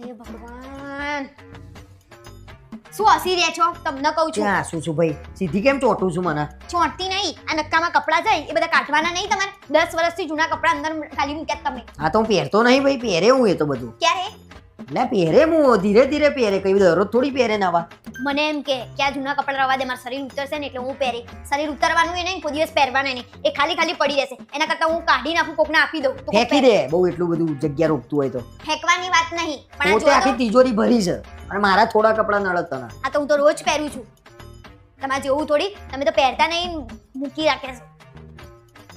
હે ભગવાન, શું હસી રહ્યા છો? તમને કહું છું. ક્યાં શું છું ભાઈ? સીધી કેમ ચોટું છું મને? ચોંટતી નહીં. આ નક્કામાં કપડાં જાય એ બધા કાઢવાના નહીં તમારે? 10 વર્ષથી જૂના કપડાં અંદર ખાલી મૂક્યા તમે. હા તો હું પહેરતો નહીં ભાઈ, પહેરે હું એ તો બધું. ક્યારે? એટલે પહેરે હું ધીરે ધીરે પહેરે, કઈ દરરોજ થોડી પહેરે નવા. મને એમ કે આ જૂના કપડાં રવા દે, મારું શરીર ઉતરશે ને એટલે હું પહેરી. શરીર ઉતરવાનું એ નહીં, કોઈ દિવસ પહેરવાના નહીં. એ ખાલી ખાલી પડી રહેશે. એના કરતાં હું કાઢી નાખું, કોકને આપી દઉં. તો કોક ફેંકી દે, બહુ એટલું બધું જગ્યા રોકતું હોય તો. ફેંકવાની વાત નહીં, પણ આ પોતે જો આખી તિજોરી ભરી છે અને મારા થોડા કપડાં નડત તને. આ તો હું તો રોજ પહેરું છું. તમારે જેવું થોડી, તમે તો પહેરતા નહીં, મૂકી રાખ્યા છો.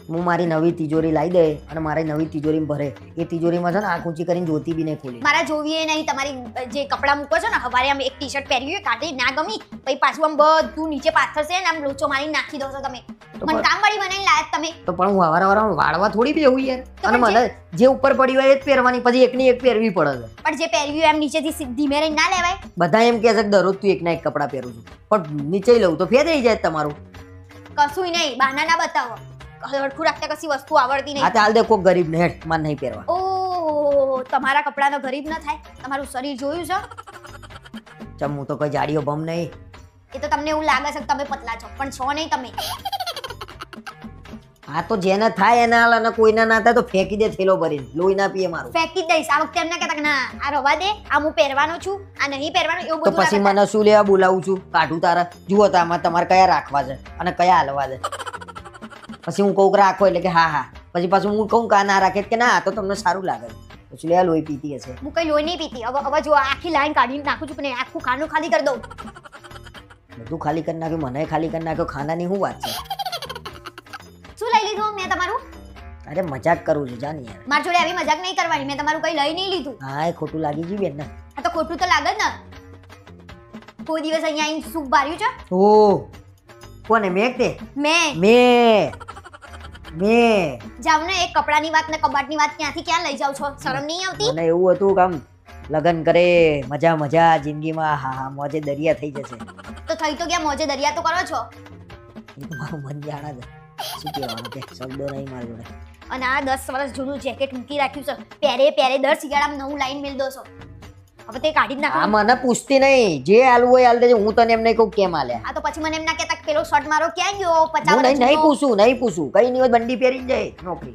હું મારી નવી તિજોરી લાવી દે અને મારી નવી તિજોરી ભરે. એ તિજોરીમાં છે ને આંખ ઊંચી કરીને જોતી બી નહીં ખોલી. મારા જોવીએ નહીં. તમારી જે કપડાં મૂકો છો ને, હવારે આમ એક ટી-શર્ટ પહેરી હોય, કાઢી ના ગમી, પછી પાછું આમ બધું નીચે પાથરશે ને આમ લોચો મારીને નાખી દો છો તમે. મને કામવાળી બનાવીને લાયા તમે. તો પણ હું વારંવાર વાળવા થોડી બેહું યાર. અને મને જે ઉપર પડી હોય એ જ પહેરવાની, પછી એકની એક પહેરવી પડે છે. પણ જે પહેર્યું હોય એમ નીચેથી ધીમે રહીને ના લેવાય. બધા એમ કહે છે કે દરરોજ તું એકના એક કપડાં પહેરું છું, પણ નીચે લઉં તો ફેર થઈ જાય તમારું. કશું નહીં, બહાના ના બતાવો. હરખું રાખતા કશી વસ્તુ આવડતી હા નહીં. તો હાલ દે કોક ગરીબ ને હેઠ માર નહીં પહેરવા. ઓહ, તમારા કપડાનો ગરીબ ન થાય. તમારું શરીર જોયું છે? ચમ હું તો કોઈ જાડીઓ ભમ નહીં. એ તો તમને એવું લાગે છે કે તમે પતલા છો, પણ છો નહીં તમે. આ તો જેને થાય એના હાલ અને કોઈના ના થાય તો ફેંકી દે થેલો ભરીને, લોહી ના પીએ મારું. ફેંકી જ દઈશ. આ વખતે એમ ના કહેતા કે ના આ રવા દે, આ હું પહેરવાનો છું, આ નહીં પહેરવાનું, એવું તો બધું પછી ના મને શું લેવા બોલાવું છું? કાઢું તારા જુઓ તો આમાં તમારે કયા રાખવા છે અને કયા હાલવા છે. પછી હું કહું કે રાખો એટલે કે હા હા, પછી પાછું હું કહું કે આ ના રાખે કે ના આ તો તમને સારું લાગે. પછી લે લોહી પીતી હશે. હું કઈ લોહી નહીં પીતી. હવે જો આખી લાઈન કાઢીને નાખું છું, પણ આખું ખાનું ખાલી કરી દઉં. બધું ખાલી કરી નાખ્યું, મને ખાલી કરી નાખ્યો. ખાનાની શું વાત છે? શું લઈ લીધું મેં તમારું? અરે મજાક કરું છું જાન યાર. મારી જોડે આવી મજાક નહીં કરવાની. મેં તમારું કઈ લઈ નહીં લીધું. હા એ ખોટું લાગી ગયું બેન ને. આ તો ખોટું તો લાગે જ ને. કોઈ દિવસ અહીંયા આવીને સૂપ બાર્યું છે? ઓ કોને? મેં તે મેં જાવ ને એક કપડાની વાત ને કબાટની વાત ક્યાંથી ક્યાં લઈ જાવ છો? શરમ નહીં આવતી? મને એવું હતું કે આમ લગન કરે મજા મજા જિંદગીમાં, હા હા મોજે દરિયા થઈ જશે. તો થઈ તો ગયા મોજે દરિયા તો કરો છો. એ તો મારું મન જાણે છે. શું કહેવાનું કે શબ્દો નહીં મારી જોડે. અને આ 10 વર્ષ જૂનું જેકેટ મૂકી રાખ્યું છે, પહેરે દર શિયાળામાં નવું લાઈન મેલ દો છો. હવે તે કાઢી જ આ નાખો. મને પૂછતી નહીં, જે હાલવું હોય હાલ દેજે. હું તને એમ નહીં કહું કેમ હાલે. આ તો પછી મને એમ ના કહેતા કે પેલો શર્ટ મારો ક્યાં ગયો? 50 હું વર્ષ નહીં જૂનો. નહીં પૂછું કઈ નહીં હોય બંડી પહેરીને જાય નોકરી.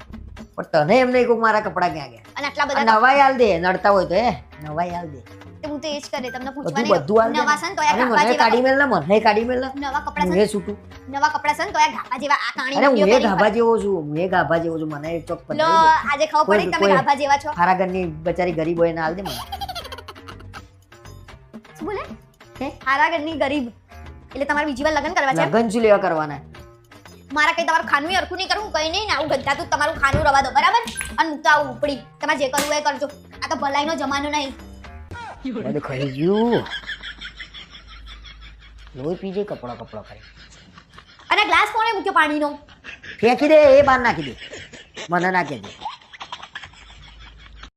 પણ તને એમ નહીં કહું મારા કપડા ક્યાં ગયા. અને આટલા આ બધા નવાઈ હાલ દે, નડતા હોય તો નવાઈ હાલ દે. તો હું તો એ જ કરે. તમને બધું પૂછવા બધું નહીં. હાલ દે. નવા છે ને તો આ અરે ગાભા મને જેવા કાઢી મેલ ને, મને કાઢી મેલ ને. નવા કપડા હું છે એ છૂટું. નવા કપડા છે ને તો આ ગાભા જેવા આ કાણી અરે હું નદીઓ એ પહેરી ગાભા જેવો છું, મને ચોક લો આજે ખબર પડી કે તમે કોઈ- ગાભા જેવા છો. હારા ઘરની બચારી ગરીબ હોય ને હાલ દે મને. શું બોલે? હારા ઘરની ગરીબ એટલે તમારે બીજી વાર લગ્ન કરવા છે એમ? લગન શું લેવા કરવાના? મારા કઈ તમારું ખાનું હરખું નહીં કરું, કઈ નહીં ને આવું ગંધાતું તમારું ખાનું રવા દો, બરાબર? અને હું તો આવું ઉપડી. તમારે જે કરવું હોય એ કરજો. આ તો ભલાઈનો જમાનો નહીં. બધું ખાઈ ગયું. લોહી પીજે કપડા કરી. અને ગ્લાસ કોણે મૂક્યો પાણીનો? ફેંકી દે, એ બહાર નાખી દે. મને નાખી દે.